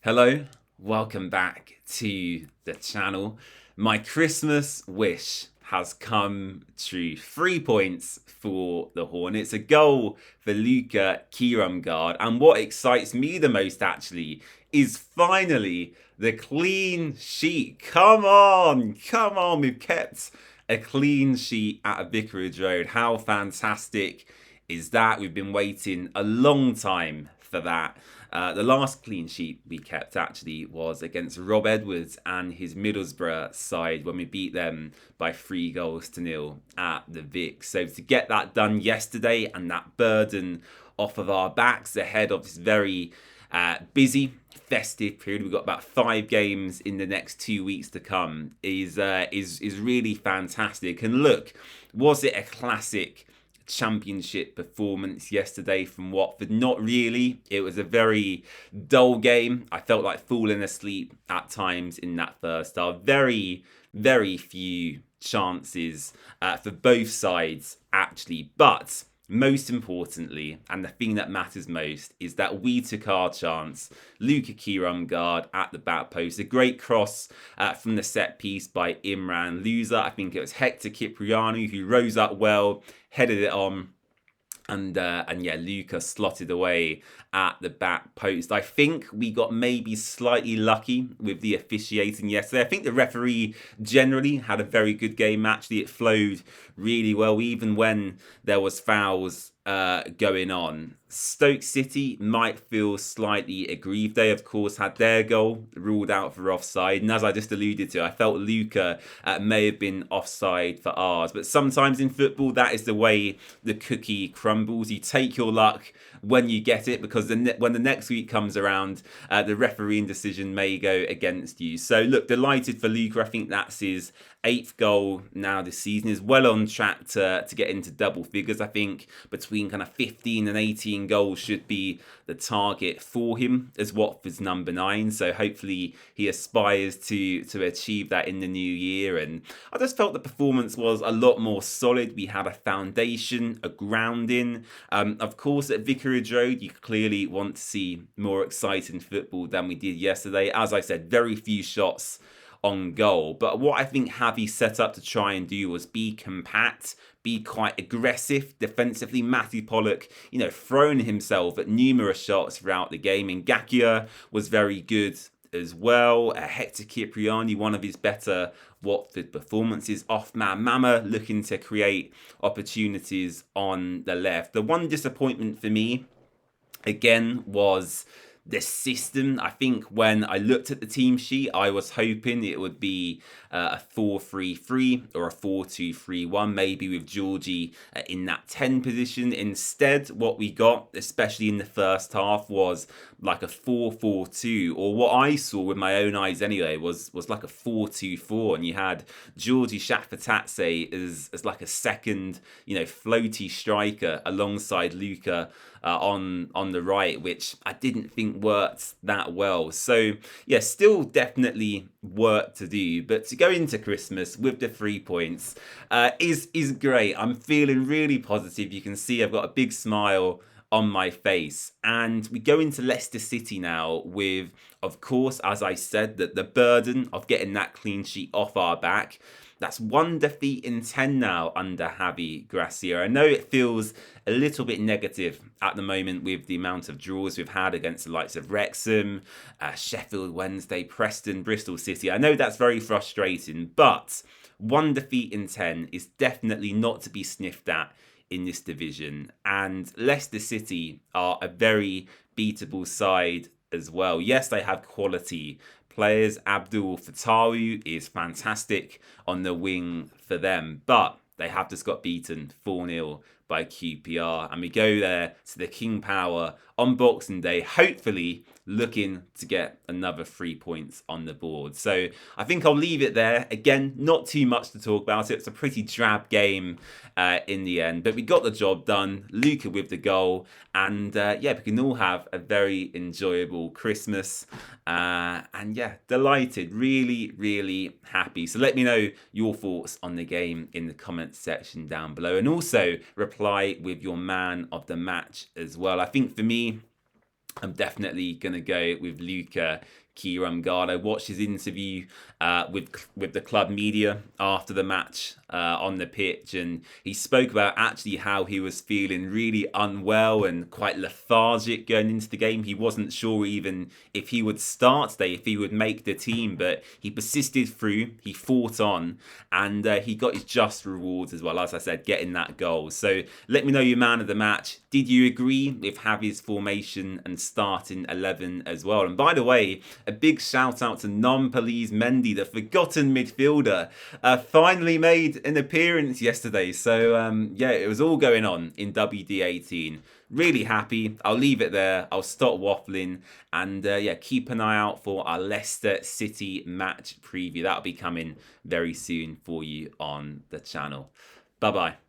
Hello, welcome back to the channel. My Christmas wish has come true. 3 points for the Hornets, a goal for Luka Kiramgard, and what excites me the most actually is finally the clean sheet. Come on, we've kept a clean sheet at Vicarage Road. How fantastic is that? We've been waiting a long time for that. The last clean sheet we kept actually was against Rob Edwards and his Middlesbrough side when we beat them by 3-0 at the Vic. So to get that done yesterday and that burden off of our backs ahead of this very busy festive period, we've got about 5 games in the next 2 weeks to come, is really fantastic. And look, was it a classic Championship performance yesterday from Watford? Not really. It was a very dull game. I felt like falling asleep at times in that first half. Very few chances for both sides actually, but most importantly, and the thing that matters most, is that we took our chance. Luka Kiramgard at the back post. A great cross from the set piece by Imran Louza. I think it was Hector Kyprianou who rose up well, headed it on. And yeah, Luka slotted away at the back post. I think we got maybe slightly lucky with the officiating yesterday. I think the referee generally had a very good game. Actually, it flowed really well, even when there was fouls going on. Stoke City might feel slightly aggrieved. They, of course, had their goal ruled out for offside. And as I just alluded to, I felt Luka may have been offside for ours. But sometimes in football, that is the way the cookie crumbles. You take your luck when you get it, because when the next week comes around, the refereeing decision may go against you. So look, delighted for Luka. I think that's his 8th goal now this season. Is well on track to get into double figures. I think between kind of 15 and 18 goals should be the target for him as Watford's number 9. So hopefully he aspires to achieve that in the new year. And I just felt the performance was a lot more solid. We had a foundation, a grounding. Of course, at Vicarage Road, you clearly want to see more exciting football than we did yesterday. As I said, very few shots on goal. But what I think Javi set up to try and do was be compact, be quite aggressive defensively. Matthew Pollock, thrown himself at numerous shots throughout the game. And Ngakia was very good as well. Hector Kyprianou, one of his better Watford performances. Othman Mama looking to create opportunities on the left. The one disappointment for me, again, was the system. I think when I looked at the team sheet, I was hoping it would be a 4-3-3 or a 4-2-3-1, maybe with Georgie in that 10 position. Instead, what we got, especially in the first half, was like a 4-4-2, or what I saw with my own eyes anyway was like a 4-2-4, and you had Georgie Shakpatatse as like a second, floaty striker alongside Luka on the right, which I didn't think worked that well. So yeah, still definitely work to do, but to go into Christmas with the 3 points is great. I'm feeling really positive. You can see I've got a big smile on my face, and we go into Leicester City now with, of course, as I said, that the burden of getting that clean sheet off our back. That's 1 defeat in 10 now under Javi Gracia. I know it feels a little bit negative at the moment with the amount of draws we've had against the likes of Wrexham, Sheffield Wednesday, Preston, Bristol City. I know that's very frustrating, but 1 defeat in 10 is definitely not to be sniffed at in this division. And Leicester City are a very beatable side as well. Yes, they have quality players. Abdul Fatawu is fantastic on the wing for them, but they have just got beaten 4-0 by QPR. And we go there to the King Power on Boxing Day, hopefully looking to get another 3 points on the board. So I think I'll leave it there. Again, not too much to talk about. It's a pretty drab game in the end, but we got the job done. Luka with the goal, and yeah, we can all have a very enjoyable Christmas. And yeah, delighted, really happy. So let me know your thoughts on the game in the comments section down below, and also reply with your man of the match as well. I think for me, I'm definitely going to go with Luca Kiramgard. I watched his interview with the club media after the match on the pitch, and he spoke about actually how he was feeling really unwell and quite lethargic going into the game. He wasn't sure even if he would start today, if he would make the team, but he persisted through, he fought on, and he got his just rewards as well, as I said, getting that goal. So let me know your man of the match. Did you agree with Javi's formation and starting 11 as well? And by the way, a big shout out to Nampalys Mendy, the forgotten midfielder, finally made an appearance yesterday. So yeah, it was all going on in WD18. Really happy. I'll leave it there. I'll stop waffling, and yeah, keep an eye out for our Leicester City match preview. That'll be coming very soon for you on the channel. Bye bye.